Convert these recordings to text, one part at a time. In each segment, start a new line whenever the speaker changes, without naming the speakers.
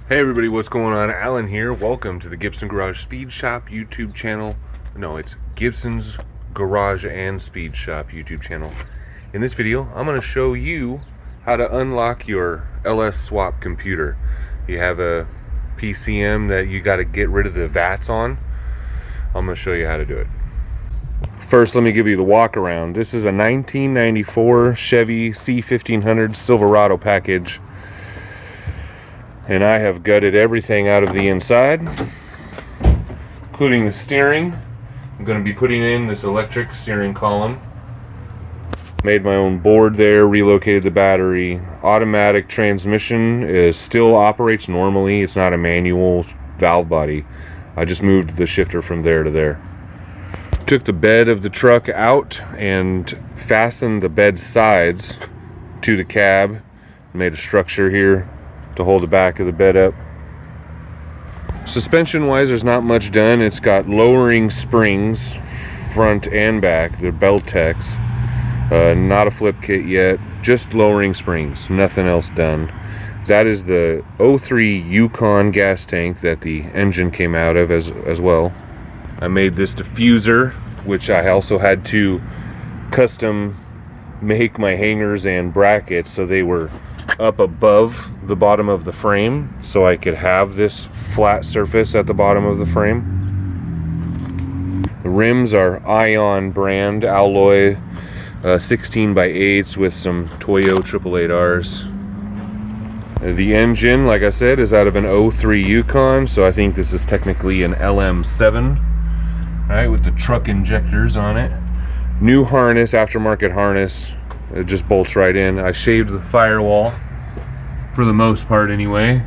Hey everybody, what's going on? Alan here. Welcome to the Gibson Garage Speed Shop YouTube channel. No, it's Gibson's Garage and Speed Shop YouTube channel. In this video, I'm going to show you how to unlock your LS swap computer. You have a PCM that you got to get rid of the VATS on. I'm going to show you how to do it. First, let me give you the walk around. This is a 1994 Chevy C1500 Silverado package. And I have gutted everything out of the inside, including the steering. I'm going to be putting in this electric steering column. Made my own board there, relocated the battery. Automatic transmission still operates normally. It's not a manual valve body. I just moved the shifter from there to there. Took the bed of the truck out and fastened the bed sides to the cab. Made a structure here to hold the back of the bed up. Suspension wise, there's not much done. It's got lowering springs front and back. They're Beltex. Not a flip kit yet, just lowering springs, nothing else done. That is the 03 Yukon gas tank that the engine came out of as well. I made this diffuser, which I also had to custom make my hangers and brackets so they were up above the bottom of the frame, so I could have this flat surface at the bottom of the frame. The rims are Ion brand alloy, 16 by 8s with some Toyo 888Rs. The engine, like I said, is out of an 03 Yukon, so I think this is technically an LM7, right, with the truck injectors on it. New harness, aftermarket harness. It just bolts right in. I shaved the firewall for the most part anyway,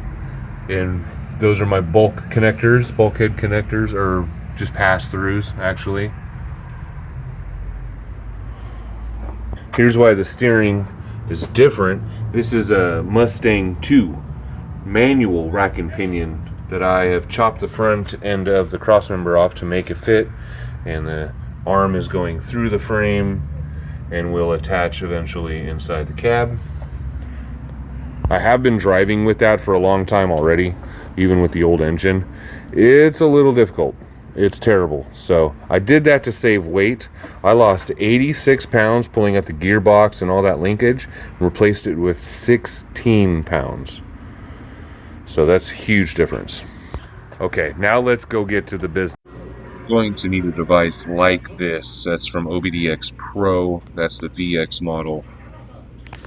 and those are my bulkhead connectors, or just pass-throughs actually. Here's why the steering is different. This is a Mustang 2 manual rack and pinion that I have chopped the front end of the crossmember off to make it fit, and the arm is going through the frame and will attach eventually inside the cab. I have been driving with that for a long time already, even with the old engine. It's a little difficult. It's terrible. So I did that to save weight. I lost 86 pounds pulling at the gearbox and all that linkage, and replaced it with 16 pounds. So that's a huge difference. Okay, now let's go get to the business. Going to need a device like this. That's from OBDX Pro. That's the VX model.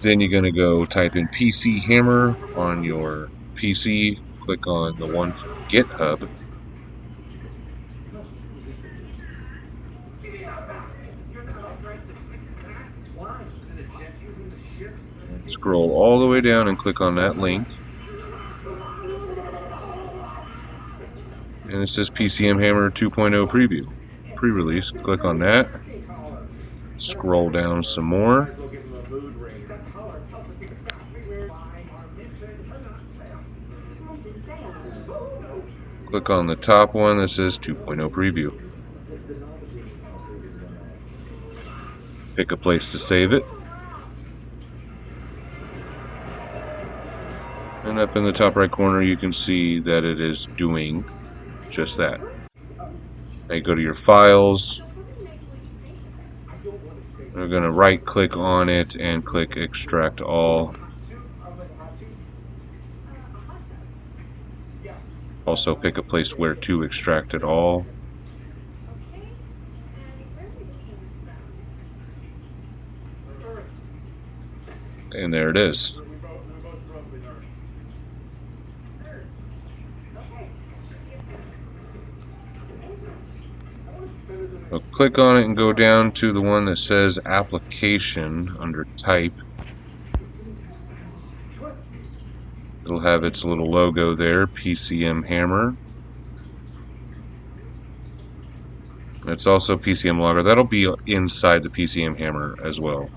Then you're going to go type in PC Hammer on your PC. Click on the one from GitHub. And scroll all the way down and click on that link. And it says PCM Hammer 2.0 preview. Pre-release. Click on that. Scroll down some more. Click on the top one that says 2.0 preview. Pick a place to save it. And up in the top right corner you can see that it is doing just that. Now you go to your files. We're going to right click on it and click extract all. Also pick a place where to extract it all. And there it is. So click on it and go down to the one that says application under type. It'll have its little logo there, PCM Hammer. It's also PCM Logger. That'll be inside the PCM Hammer as well.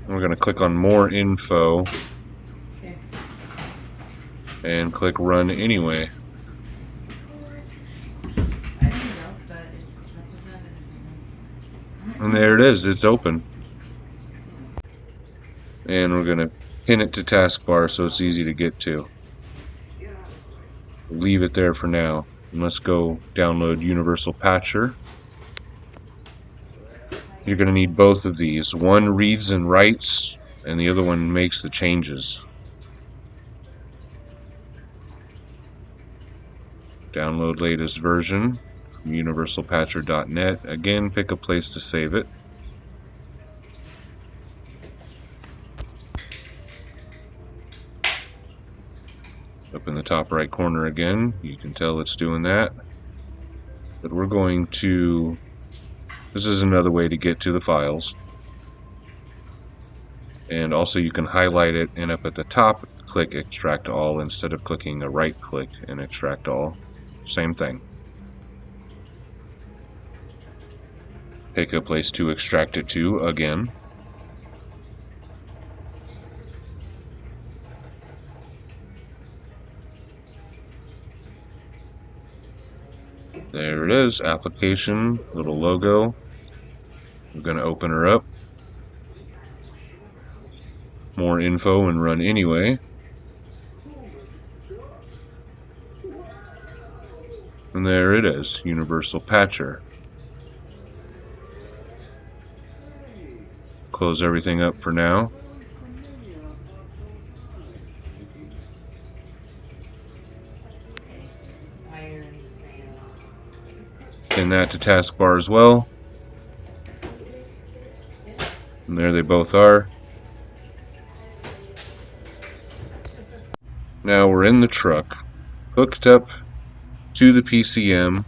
We're going to click on more info and click run anyway. And there it is, it's open. And we're going to pin it to taskbar so it's easy to get to. Leave it there for now. And let's go download Universal Patcher. You're going to need both of these. One reads and writes, and the other one makes the changes. Download latest version from universalpatcher.net. Again, pick a place to save it. Up in the top right corner again, you can tell it's doing that. But we're going to, this is another way to get to the files. And also you can highlight it, and up at the top, click Extract All instead of clicking a right click and Extract All. Same thing. Pick a place to extract it to again. There it is, application, little logo. I'm going to open her up. More info and run anyway. And there it is, Universal Patcher. Close everything up for now. Pin that to taskbar as well. And there they both are. Now we're in the truck, hooked up to the PCM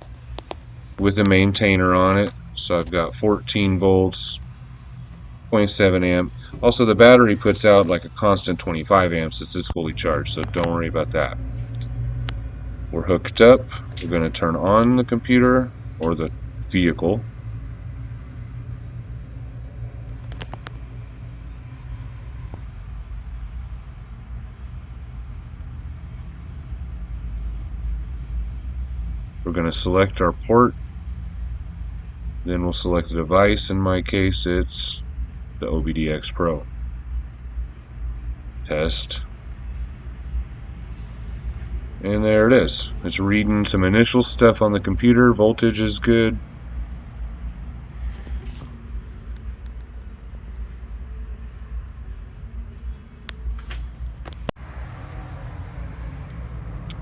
with a maintainer on it. So I've got 14 volts, 0.7 amp. Also, the battery puts out like a constant 25 amps as it's fully charged, so don't worry about that. We're hooked up. We're going to turn on the computer or the vehicle. We're going to select our port. Then we'll select the device. In my case, it's the OBDX Pro. Test. And there it is. It's reading some initial stuff on the computer. Voltage is good.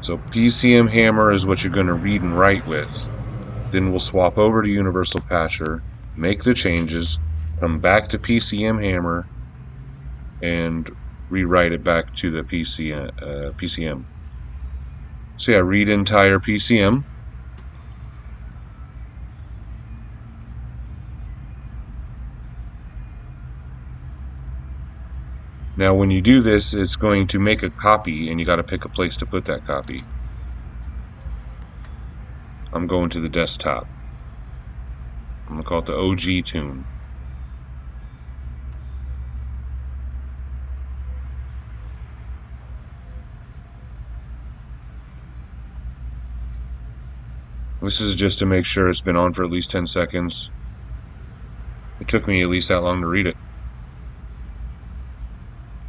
So PCM hammer is what you're going to read and write with. Then we'll swap over to Universal Patcher, make the changes, come back to PCM hammer, and rewrite it back to the PCM. So yeah, read entire PCM. Now when you do this, it's going to make a copy, and you got to pick a place to put that copy. I'm going to the desktop. I'm going to call it the OG tune. This is just to make sure it's been on for at least 10 seconds. It took me at least that long to read it.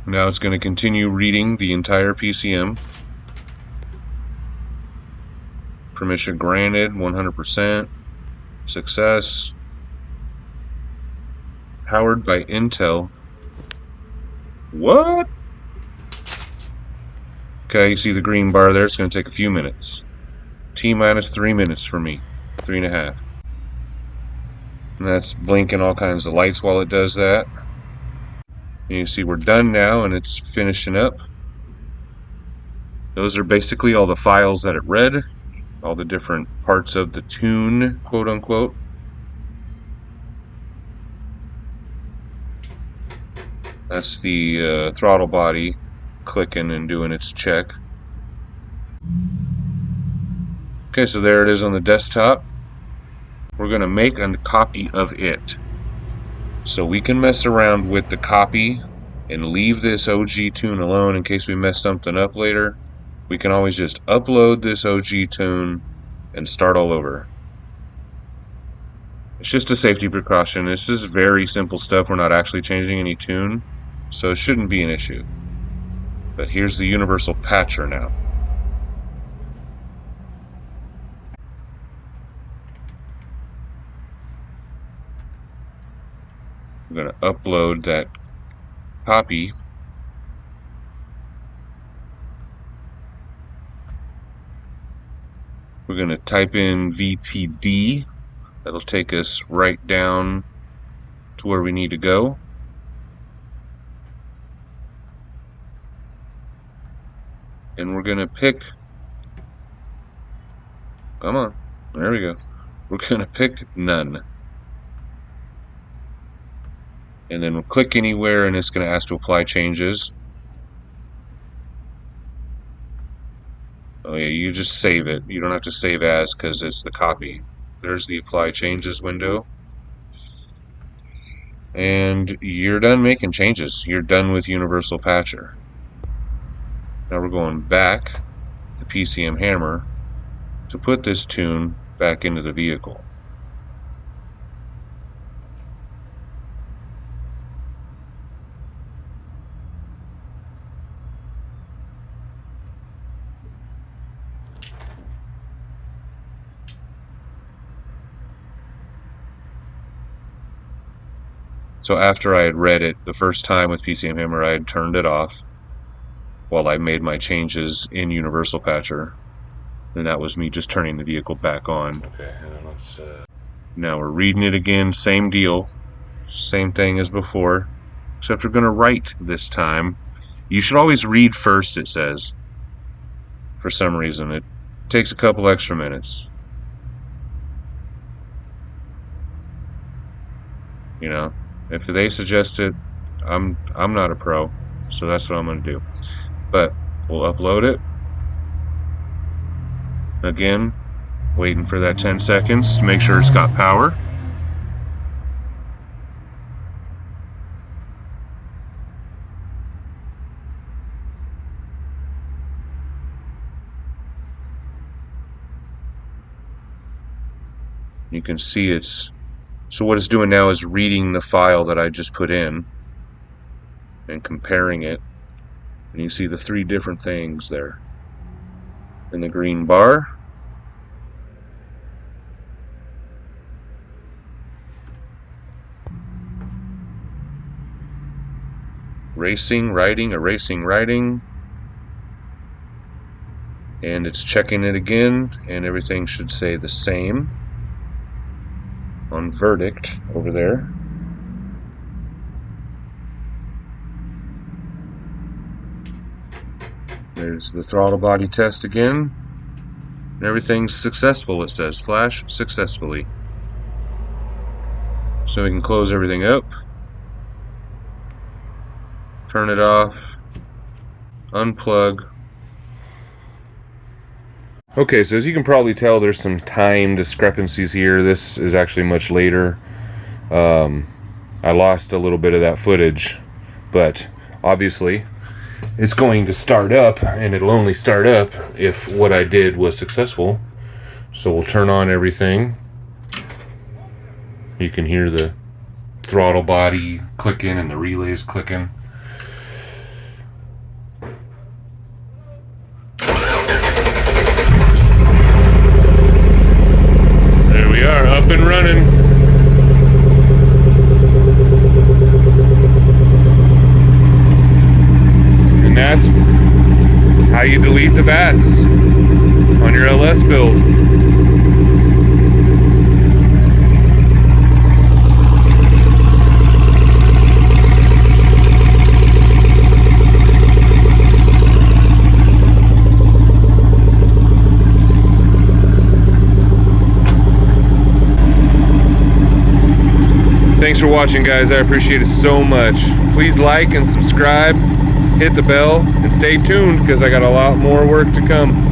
Now it's going to continue reading the entire PCM. Permission granted, 100%. Success. Powered by Intel. What? Okay, you see the green bar there. It's going to take a few minutes. T-minus 3 minutes for me. 3.5. And that's blinking all kinds of lights while it does that. And you see we're done now, and it's finishing up. Those are basically all the files that it read. All the different parts of the tune, quote unquote. That's the throttle body clicking and doing its check. Okay, so there it is on the desktop. We're going to make a copy of it. So we can mess around with the copy and leave this OG tune alone in case we mess something up later. We can always just upload this OG tune and start all over. It's just a safety precaution. This is very simple stuff. We're not actually changing any tune. So it shouldn't be an issue. But here's the universal patcher now. I'm going to upload that copy. We're going to type in VTD. That'll take us right down to where we need to go. And we're going to pick, come on, there we go. We're going to pick none. And then we'll click anywhere and it's going to ask to apply changes. Oh yeah, you just save it. You don't have to save as because it's the copy. There's the apply changes window. And you're done making changes. You're done with Universal Patcher. Now we're going back to PCM Hammer to put this tune back into the vehicle. So after I had read it the first time with PCM Hammer, I had turned it off while I made my changes in Universal Patcher. And that was me just turning the vehicle back on.
Okay, and then let's...
Now we're reading it again, same deal. Same thing as before. Except we're going to write this time. You should always read first, it says. For some reason. It takes a couple extra minutes. You know, if they suggest it, I'm not a pro, so that's what I'm going to do. But we'll upload it. Again, waiting for that 10 seconds to make sure it's got power. You can see it's... So what it's doing now is reading the file that I just put in and comparing it. And you see the three different things there. In the green bar. Racing, riding, erasing, riding. And it's checking it again, and everything should say the same on verdict over there. There's the throttle body test again. And everything's successful, it says. Flash successfully. So we can close everything up. Turn it off. Unplug.
Okay, so as you can probably tell, there's some time discrepancies here. This is actually much later. I lost a little bit of that footage, but obviously it's going to start up, and it'll only start up if what I did was successful. So we'll turn on everything. You can hear the throttle body clicking and the relays clicking. There we are, up and running. That's how you delete the VATS on your LS build. Thanks for watching, guys. I appreciate it so much. Please like and subscribe. Hit the bell and stay tuned because I got a lot more work to come.